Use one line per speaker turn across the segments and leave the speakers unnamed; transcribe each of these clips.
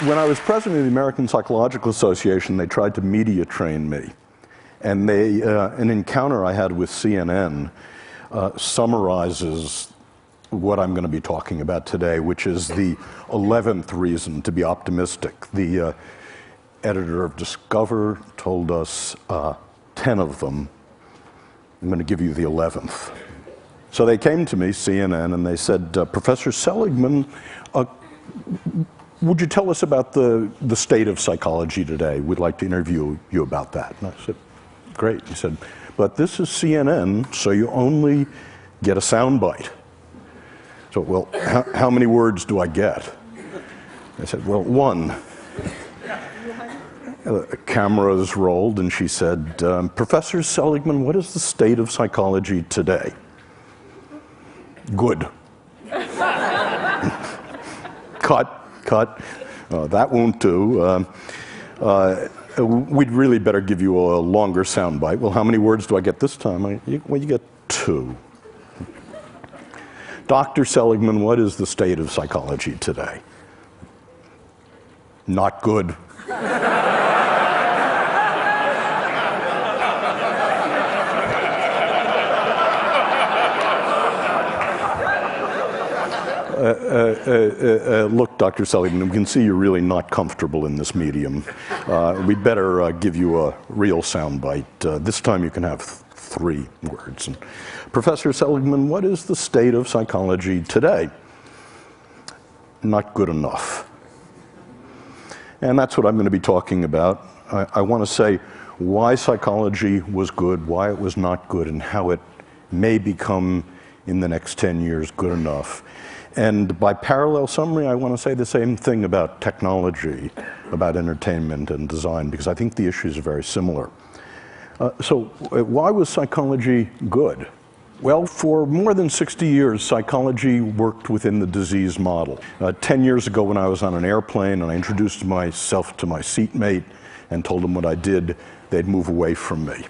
when I was president of the American Psychological Association, they tried to media train me. And an encounter I had with CNN summarizes what I'm going to be talking about today, which is the 11th reason to be optimistic. The editor of Discover told us 10 of them. I'm going to give you the 11th. So they came to me, CNN, and they said, Professor Seligman, would you tell us about the state of psychology today? We'd like to interview you about that. And I said, great. He said, but this is CNN, so you only get a soundbite. So, well, how many words do I get? I said, well, one. Cameras rolled, and she said, Professor Seligman, what is the state of psychology today? Good. Cut. That won't do. We'd really better give you a longer soundbite. Well, how many words do I get this time? Well, you get 2. Dr. Seligman, what is the state of psychology today? Not good. Look, Dr. Seligman, we can see you're really not comfortable in this medium. We'd better give you a real soundbite. This time you can have 3 words. And, Professor Seligman, what is the state of psychology today? Not good enough. And that's what I'm going to be talking about. I want to say why psychology was good, why it was not good, and how it may become, in the next 10 years, good enough. And by parallel summary, I want to say the same thing about technology, about entertainment and design, because I think the issues are very similar. So why was psychology good? Well, for more than 60 years, psychology worked within the disease model. 10 years ago when I was on an airplane and I introduced myself to my seatmate and told them what I did, they'd move away from me.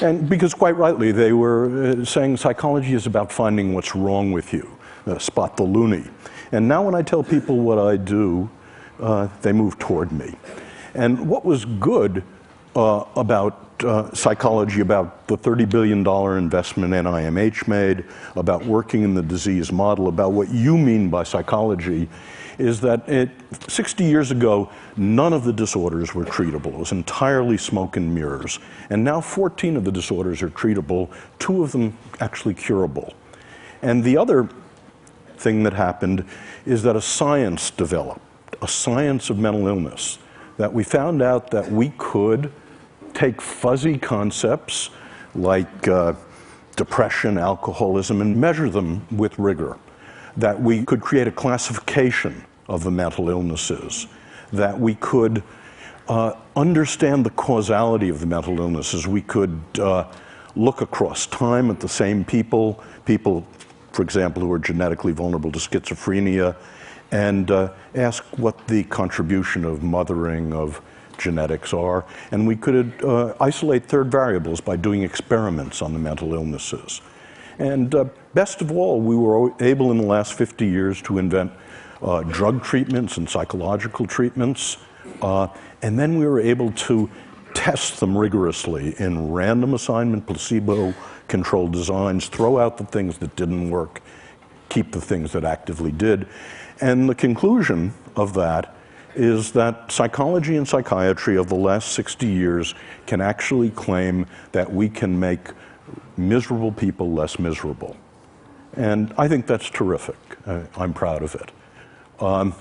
And because quite rightly, they were saying psychology is about finding what's wrong with you, spot the loony. And now when I tell people what I do, they move toward me. And what was good about psychology, about the $30 billion investment NIMH made, about working in the disease model, about what you mean by psychology, is that 60 years ago, none of the disorders were treatable. It was entirely smoke and mirrors. And now 14 of the disorders are treatable, 2 of them actually curable. And the other thing that happened is that a science developed, a science of mental illness, that we found out that we could take fuzzy concepts like depression, alcoholism, and measure them with rigor. That we could create a classification of the mental illnesses, that we could understand the causality of the mental illnesses. We could look across time at the same people, for example, who are genetically vulnerable to schizophrenia, and ask what the contribution of mothering, of genetics are. And we could isolate third variables by doing experiments on the mental illnesses. And best of all, we were able in the last 50 years to invent drug treatments and psychological treatments. And then we were able to test them rigorously in random assignment, placebo-controlled designs, throw out the things that didn't work, keep the things that actively did. And the conclusion of that is that psychology and psychiatry of the last 60 years can actually claim that we can make miserable people less miserable. And I think that's terrific. I'm proud of it. But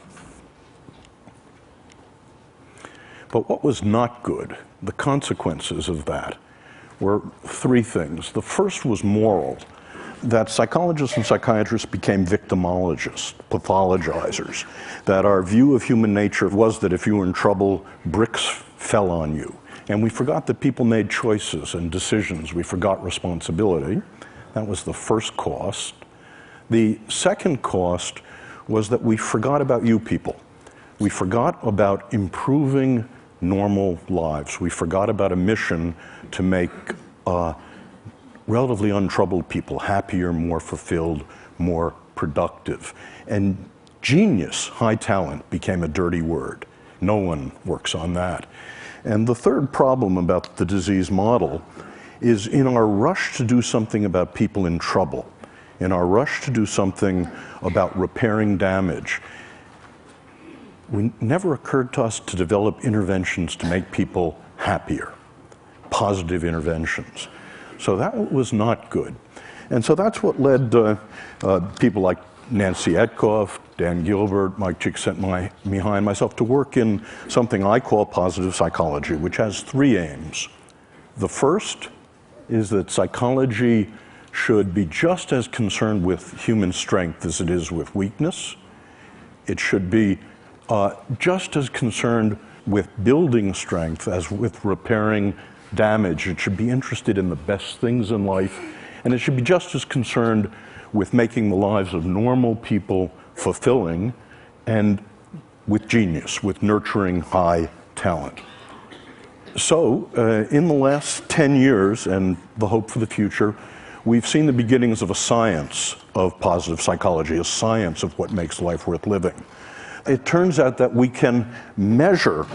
what was not good, the consequences of that, were 3 things. The first was moral, that psychologists and psychiatrists became victimologists, pathologizers, that our view of human nature was that if you were in trouble, bricks fell on you. And we forgot that people made choices and decisions. We forgot responsibility. That was the first cost. The second cost was that we forgot about you people. We forgot about improving normal lives. We forgot about a mission to make relatively untroubled people happier, more fulfilled, more productive. And Genius, high talent, became a dirty word. No one works on that. And the third problem about the disease model is in our rush to do something about people in trouble, in our rush to do something about repairing damage, it never occurred to us to develop interventions to make people happier, positive interventions. So that was not good. And so that's what led people like Nancy Etkoff, Dan Gilbert, Mike Csikszentmihalyi, myself to work in something I call positive psychology, which has three aims. The first is that psychology should be just as concerned with human strength as it is with weakness. It should be just as concerned with building strength as with repairing damage. It should be interested in the best things in life, and it should be just as concerned with making the lives of normal people fulfilling and with genius, with nurturing high talent. So, in the last 10 years, and the hope for the future, we've seen the beginnings of a science of positive psychology, a science of what makes life worth living. It turns out that we can measure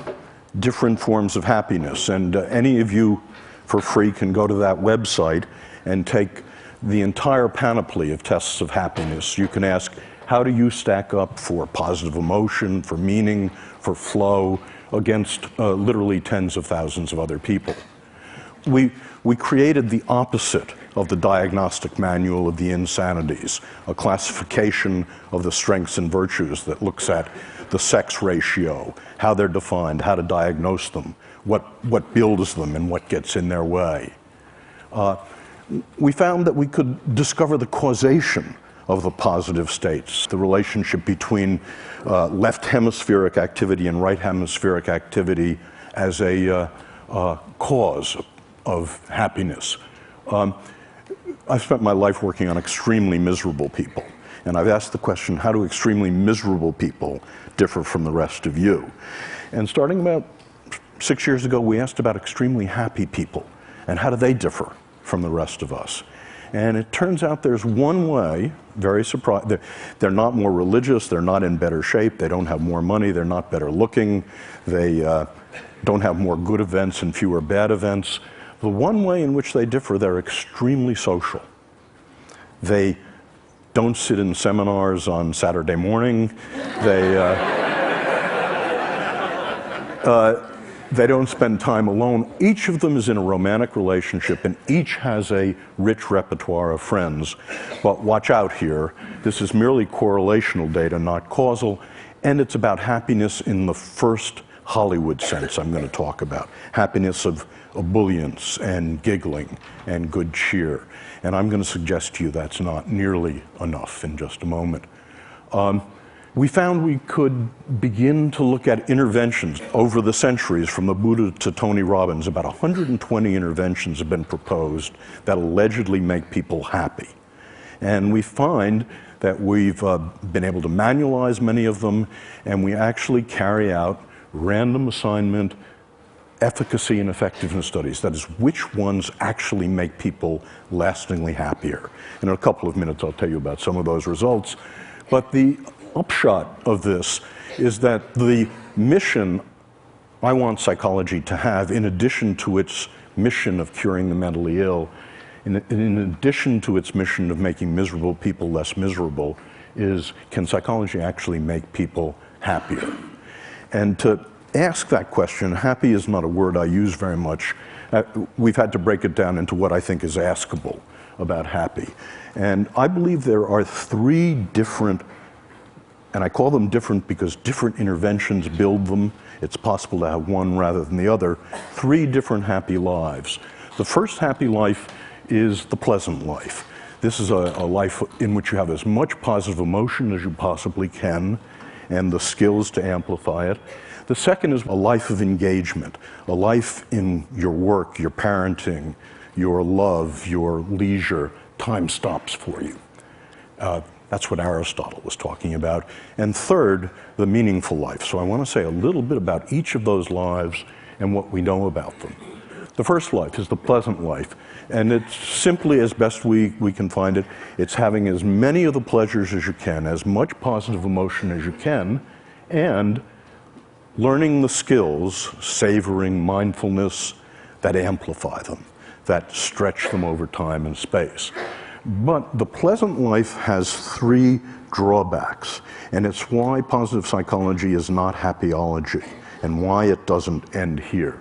different forms of happiness, and any of you for free can go to that website and take the entire panoply of tests of happiness. You can ask, how do you stack up for positive emotion, for meaning, for flow, against literally tens of thousands of other people. We created the opposite of the diagnostic manual of the insanities, a classification of the strengths and virtues that looks at the sex ratio, how they're defined, how to diagnose them, what builds them and what gets in their way. We found that we could discover the causation of the positive states, the relationship between left hemispheric activity and right hemispheric activity as a cause of happiness. I've spent my life working on extremely miserable people, and I've asked the question, how do extremely miserable people differ from the rest of you? And starting about 6 years ago, we asked about extremely happy people, and how do they differ from the rest of us? And it turns out there's one way, very surprising, they're not more religious, they're not in better shape, they don't have more money, they're not better looking, they don't have more good events and fewer bad events. The one way in which they differ, they're extremely social. They don't sit in seminars on Saturday morning. They don't spend time alone. Each of them is in a romantic relationship, and each has a rich repertoire of friends. But watch out here. This is merely correlational data, not causal, and it's about happiness in the first Hollywood sense I'm going to talk about. Happiness of ebullience and giggling and good cheer. And I'm going to suggest to you that's not nearly enough in just a moment. We found we could begin to look at interventions over the centuries, from the Buddha to Tony Robbins. About 120 interventions have been proposed that allegedly make people happy. And we find that we've been able to manualize many of them, and we actually carry out random assignment efficacy and effectiveness studies. That is, which ones actually make people lastingly happier. In a couple of minutes, I'll tell you about some of those results. But the upshot of this is that the mission I want psychology to have, in addition to its mission of curing the mentally ill, in addition to its mission of making miserable people less miserable, is, can psychology actually make people happier? And to ask that question, happy is not a word I use very much. We've had to break it down into what I think is askable about happy. And I believe there are three different, and I call them different because different interventions build them. It's possible to have one rather than the other. Three different happy lives. The first happy life is the pleasant life. This is a life in which you have as much positive emotion as you possibly can, and the skills to amplify it. The second is a life of engagement, a life in your work, your parenting, your love, your leisure. Time stops for you. That's what Aristotle was talking about. And third, the meaningful life. So I want to say a little bit about each of those lives and what we know about them. The first life is the pleasant life, and it's simply, as best we can find it, it's having as many of the pleasures as you can, as much positive emotion as you can, and learning the skills, savoring mindfulness, that amplify them, that stretch them over time and space. But the pleasant life has three drawbacks, and it's why positive psychology is not happyology, and why it doesn't end here.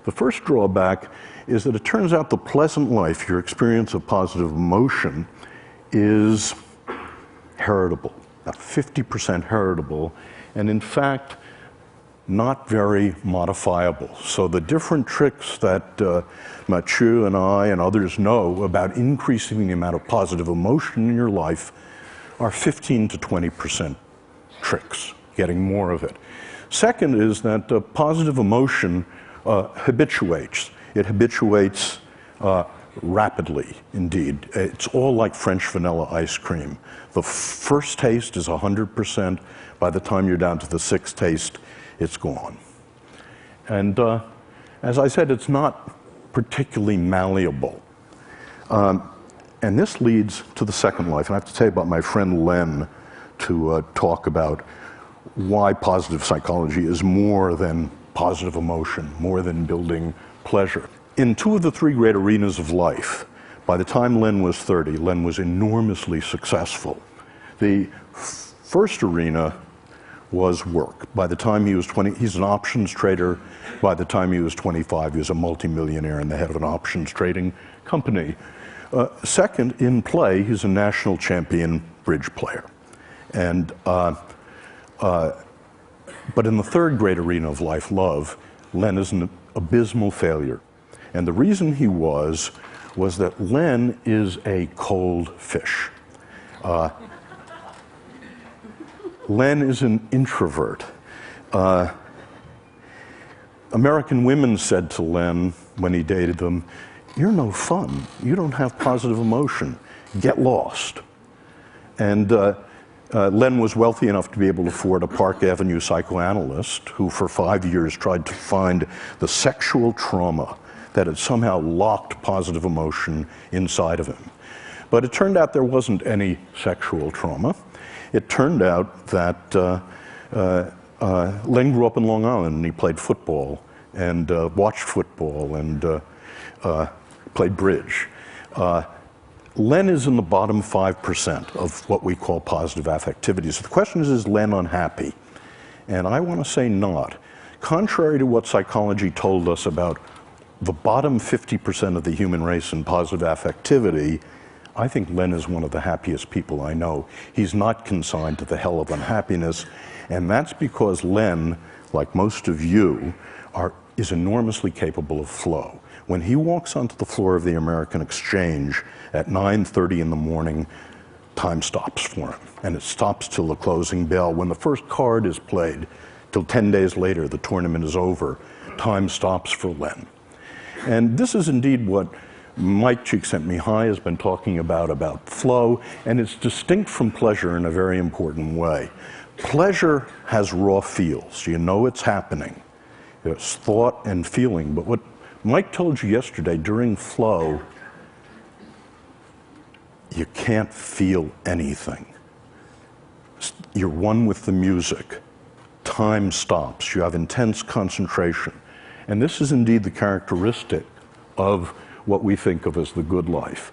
The first drawback is that it turns out the pleasant life, your experience of positive emotion, is heritable, about 50% heritable, and in fact, not very modifiable. So the different tricks that Mathieu and I and others know about increasing the amount of positive emotion in your life are 15 to 20% tricks, getting more of it. Second is that positive emotion habituates. It habituates rapidly, indeed. It's all like French vanilla ice cream. The first taste is 100%. By the time you're down to the sixth taste, it's gone. And as I said, it's not particularly malleable. And this leads to the second life. And I have to tell you about my friend Len to talk about why positive psychology is more than positive emotion, more than building pleasure. In two of the three great arenas of life, by the time Len was 30, Len was enormously successful. The first arena was work. By the time he was 20, he's an options trader. By the time he was 25, he was a multimillionaire and the head of an options trading company. Second, in play, he's a national champion bridge player. And but in the third great arena of life, love, Len is an abysmal failure. And the reason he was that Len is a cold fish. Len is an introvert. American women said to Len when he dated them, "You're no fun. You don't have positive emotion. Get lost." And Len was wealthy enough to be able to afford a Park Avenue psychoanalyst who for 5 years tried to find the sexual trauma that had somehow locked positive emotion inside of him. But it turned out there wasn't any sexual trauma. It turned out that Len grew up in Long Island and he played football and watched football and played bridge. Len is in the bottom 5% of what we call positive affectivity. So the question is Len unhappy? And I want to say not. Contrary to what psychology told us about the bottom 50% of the human race in positive affectivity, I think Len is one of the happiest people I know. He's not consigned to the hell of unhappiness, and that's because Len, like most of you, is enormously capable of flow. When he walks onto the floor of the American Exchange at 9:30 in the morning, time stops for him, and it stops till the closing bell. When the first card is played, till 10 days later, the tournament is over, time stops for Len. And this is indeed what Mike Csikszentmihalyi has been talking about flow, and it's distinct from pleasure in a very important way. Pleasure has raw feels. You know it's happening. It's thought and feeling. But what Mike told you yesterday, during flow, you can't feel anything. You're one with the music. Time stops. You have intense concentration. And this is indeed the characteristic of what we think of as the good life.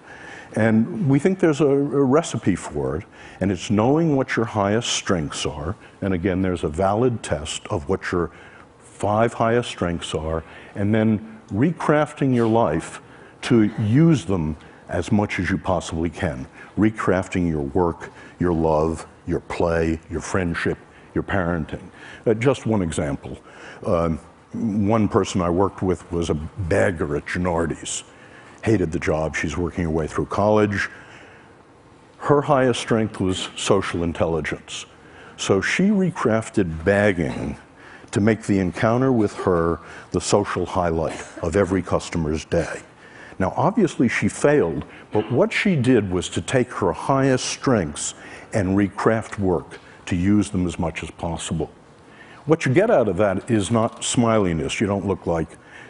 And we think there's a recipe for it, and it's knowing what your highest strengths are. And again, there's a valid test of what your 5 highest strengths are, and then recrafting your life to use them as much as you possibly can. Recrafting your work, your love, your play, your friendship, your parenting. Just one example. One person I worked with was a bagger at Gennardi's. Hated the job. She's working her way through college. Her highest strength was social intelligence. So she recrafted bagging to make the encounter with her the social highlight of every customer's day. Now, obviously she failed, but what she did was to take her highest strengths and recraft work to use them as much as possible. What you get out of that is not smiliness. You don't look like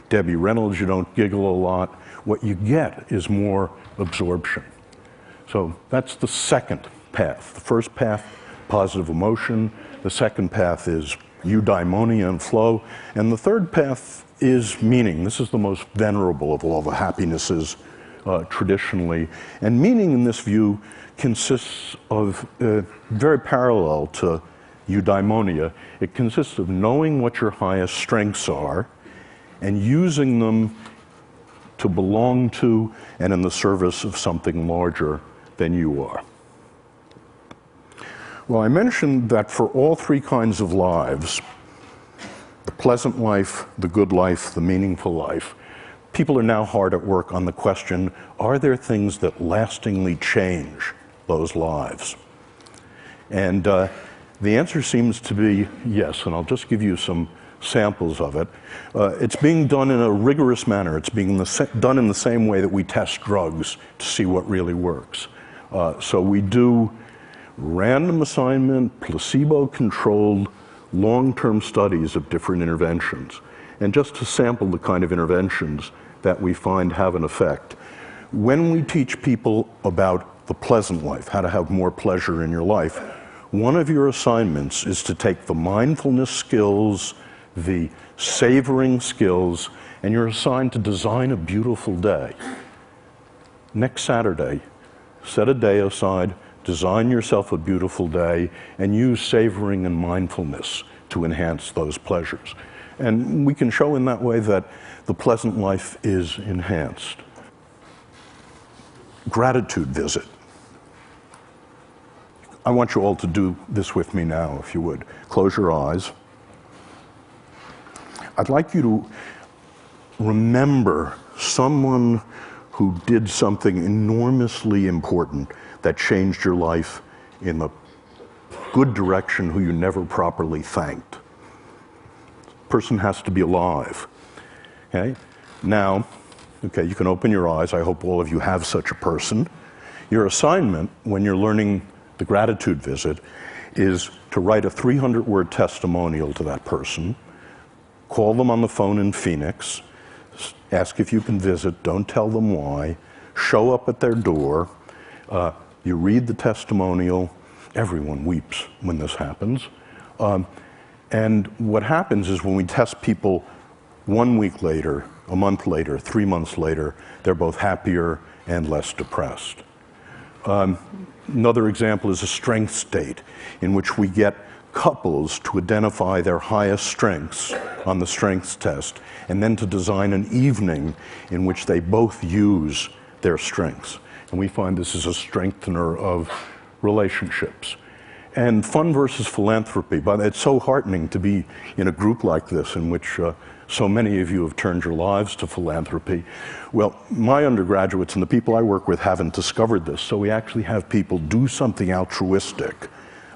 Debbie Reynolds. You don't giggle a lot. What you get is more absorption. So that's the second path. The first path, positive emotion. The second path is eudaimonia and flow. And the third path is meaning. This is the most venerable of all the happinesses traditionally. And meaning in this view consists of, very parallel to eudaimonia, it consists of knowing what your highest strengths are and using them to belong to and in the service of something larger than you are. Well, I mentioned that for all three kinds of lives, the pleasant life, the good life, the meaningful life, people are now hard at work on the question, are there things that lastingly change those lives? And the answer seems to be yes, and I'll just give you some samples of it. It's being done in a rigorous manner. It's being done in the same way that we test drugs to see what really works. So we do random assignment, placebo-controlled, long-term studies of different interventions. And just to sample the kind of interventions that we find have an effect. When we teach people about the pleasant life, how to have more pleasure in your life, one of your assignments is to take the mindfulness skills, the savoring skills, and you're assigned to design a beautiful day. Next Saturday, set a day aside, design yourself a beautiful day, and use savoring and mindfulness to enhance those pleasures. And we can show in that way that the pleasant life is enhanced. Gratitude visit. I want you all to do this with me now, if you would. Close your eyes. I'd like you to remember someone who did something enormously important that changed your life in the good direction, who you never properly thanked. The person has to be alive. Okay? Now, okay, you can open your eyes. I hope all of you have such a person. Your assignment when you're learning the gratitude visit is to write a 300-word testimonial to that person, call them on the phone in Phoenix, ask if you can visit, don't tell them why, show up at their door, you read the testimonial. Everyone weeps when this happens. And what happens is when we test people 1 week later, a month later, 3 months later, they're both happier and less depressed. Another example is a strength state in which we get couples to identify their highest strengths on the strengths test and then to design an evening in which they both use their strengths. And we find this is a strengthener of relationships. And fun versus philanthropy, but it's so heartening to be in a group like this in which so many of you have turned your lives to philanthropy. Well, my undergraduates and the people I work with haven't discovered this, so we actually have people do something altruistic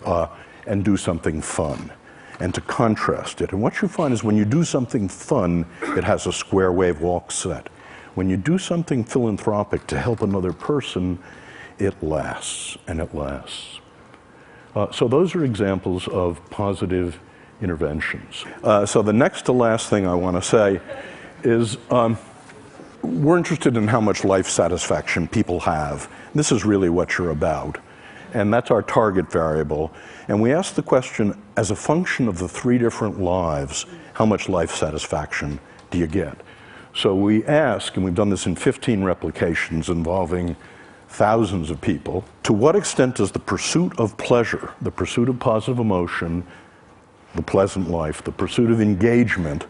and do something fun, and to contrast it. And what you find is when you do something fun, it has a square wave walk set. When you do something philanthropic to help another person, it lasts, and it lasts. So those are examples of positive interventions. So the next to last thing I want to say is we're interested in how much life satisfaction people have. This is really what you're about. And that's our target variable. And we ask the question, as a function of the 3 different lives, how much life satisfaction do you get? So we ask, and we've done this in 15 replications involving thousands of people, to what extent does the pursuit of pleasure, the pursuit of positive emotion, the pleasant life, the pursuit of engagement,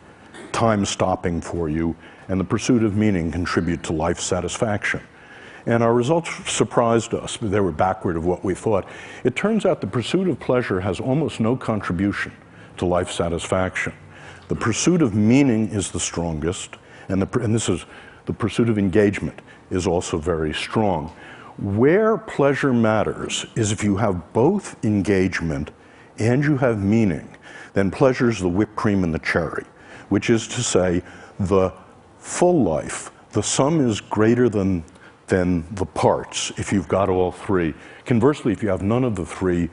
time stopping for you, and the pursuit of meaning contribute to life satisfaction? And our results surprised us. They were backward of what we thought. It turns out the pursuit of pleasure has almost no contribution to life satisfaction. The pursuit of meaning is the strongest, and this is the pursuit of engagement is also very strong. Where pleasure matters is if you have both engagement and you have meaning, then pleasure is the whipped cream and the cherry, which is to say the full life, the sum is greater than the parts if you've got all 3. Conversely, if you have none of the 3,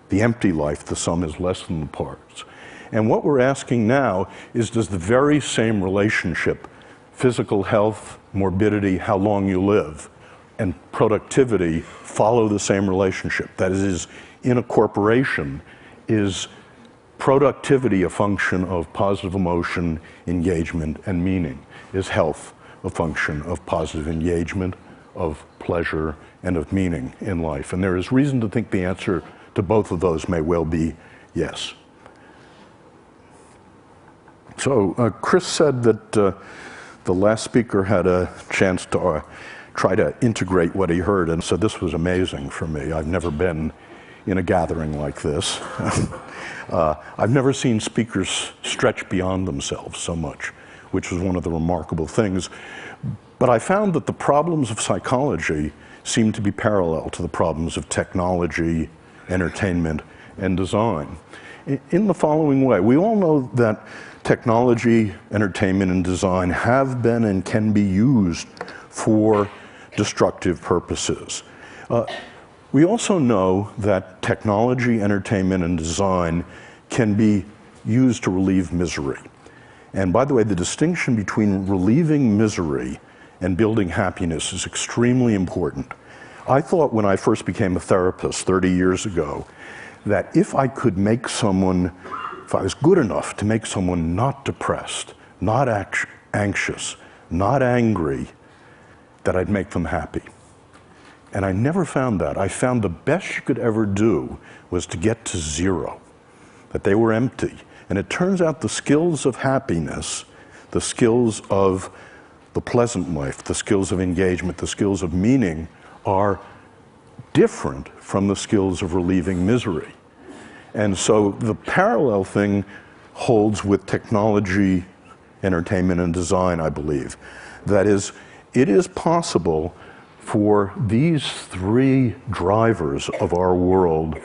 the empty life, the sum is less than the parts. And what we're asking now is, does the very same relationship, physical health, morbidity, how long you live, and productivity follow the same relationship? That is, in a corporation, is productivity a function of positive emotion, engagement, and meaning? Is health a function of positive engagement, of pleasure, and of meaning in life? And there is reason to think the answer to both of those may well be yes. So Chris said that the last speaker had a chance to try to integrate what he heard, and so this was amazing for me. I've never been in a gathering like this. I've never seen speakers stretch beyond themselves so much, which was one of the remarkable things. But I found that the problems of psychology seem to be parallel to the problems of technology, entertainment, and design. In the following way, we all know that technology, entertainment, and design have been and can be used for destructive purposes. We also know that technology, entertainment, and design can be used to relieve misery. And by the way, the distinction between relieving misery and building happiness is extremely important. I thought when I first became a therapist 30 years ago that if I could make someone, if I was good enough to make someone not depressed, not anxious, not angry, that I'd make them happy. And I never found that. I found the best you could ever do was to get to zero, that they were empty. And it turns out the skills of happiness, the skills of the pleasant life, the skills of engagement, the skills of meaning are different from the skills of relieving misery. And so the parallel thing holds with technology, entertainment, and design, I believe. That is, it is possible for these three drivers of our world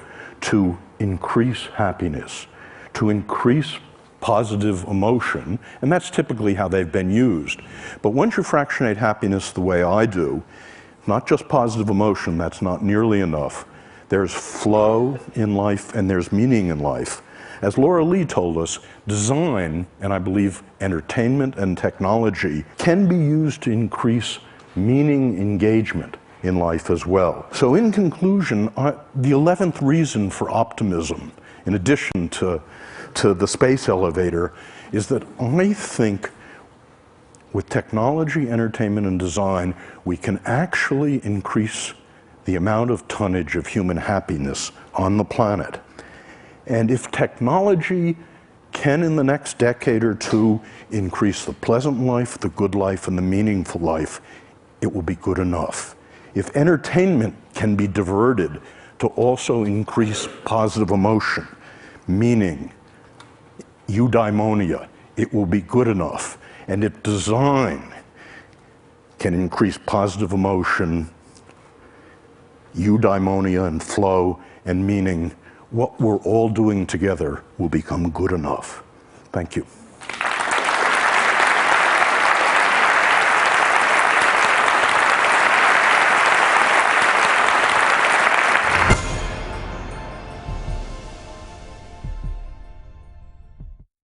to increase happiness, to increase positive emotion, and that's typically how they've been used. But once you fractionate happiness the way I do, not just positive emotion, that's not nearly enough. There's flow in life and there's meaning in life. As Laura Lee told us, design, and I believe entertainment and technology, can be used to increase meaning engagement in life as well. So in conclusion, the 11th reason for optimism, in addition to the space elevator, is that I think with technology, entertainment, and design, we can actually increase the amount of tonnage of human happiness on the planet. And if technology can, in the next decade or two, increase the pleasant life, the good life, and the meaningful life, it will be good enough. If entertainment can be diverted to also increase positive emotion, meaning, eudaimonia, it will be good enough. And if design can increase positive emotion, eudaimonia, and flow, and meaning, what we're all doing together will become good enough. Thank you.